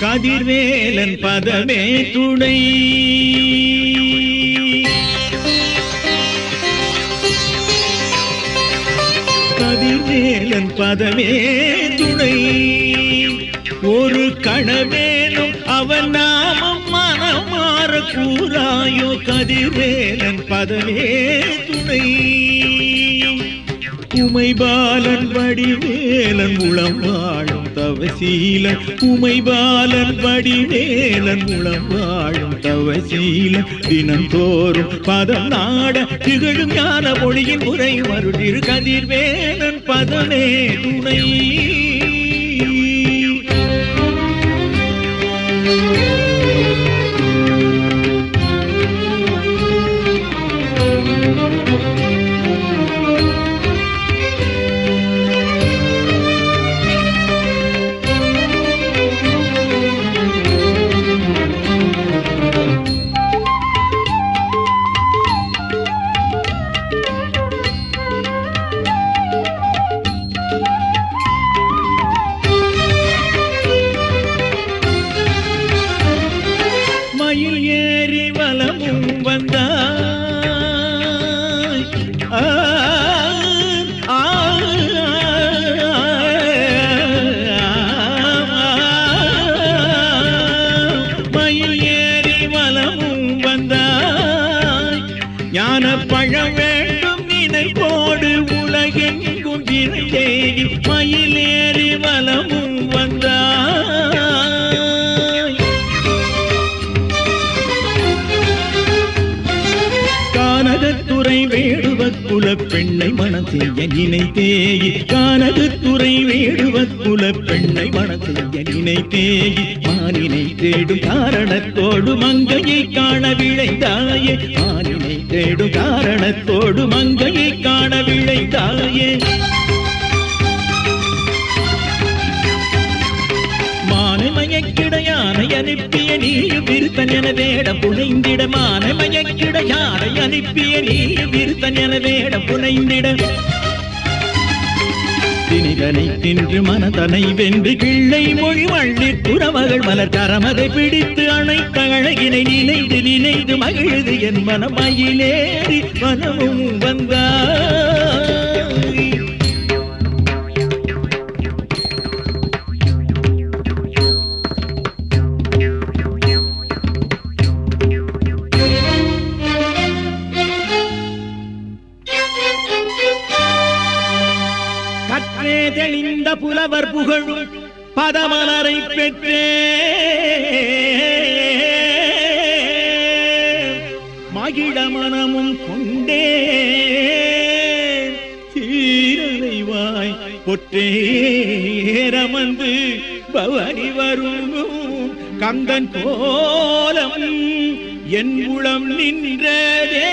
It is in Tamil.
கதிர்வேலன் பதமே துணை, கதிர்வேலன் பதமே துணை, ஒரு கணவேனும் அவன் நாமம் மனமாற கூறாயோ. கதிர்வேலன் பதமே துணை, உமைபாலன் வடிவேலன் உளம் வாழும் தவசீலன், உமைபாலன் வடிவேலன் உளம் வாழும் தவசீலன், தினந்தோறும் பதம் நாட திகழும் ஞான மொழியின் முறை மருளிரு. கதிர்வேலன் பதமே துணை. மயில் ஏறி வலமும் வந்தாய், மயில் ஏறி வலமும் வந்தாய், ஞான பழம் வேண்டும் நினைப்போடு உலகெங்கும் இறையே. மயில் ஏறி வலமும் வந்தாய், கானகத்துறை வேடுவ குல பெண்ணை மனம் செய்ய நினைத்தேயி, கானகத்துறை வேடுவ குல பெண்ணை மனம் செய்ய நினைத்தேயி, மானினை தேடும் காரணத்தோடு மங்கையை காண விளைந்தாயே, மானினை தேடும் காரணத்தோடு மங்கையை காண விளைந்தாயே. மயக்கிடையானை அனுப்பிய நீயும் விருத்தன் என வேட புனைந்திட, மானை மயக்கிடையானை அனுப்பிய நீயும் விருத்தன் என வேட புனைந்திட, திணிதனை தின்று மனதனை வென்று கிள்ளை மொழி வள்ளி புறமகள் மலர் கரமதை பிடித்து அணைத்த அழகினை நினைந்து நினைந்து மகிழ்ந்து என் மனமயிலேறி மனமும் வந்தாய். கற்றே தெளிந்த புலவர் புகழும் பதமலரை பெற்றே, மகிழ மனமும் கொண்டே, சீரலைவாய் பொற்றேரமந்து பவனி வரும் கந்தன் கோலம் என் உளம் நின்றதே.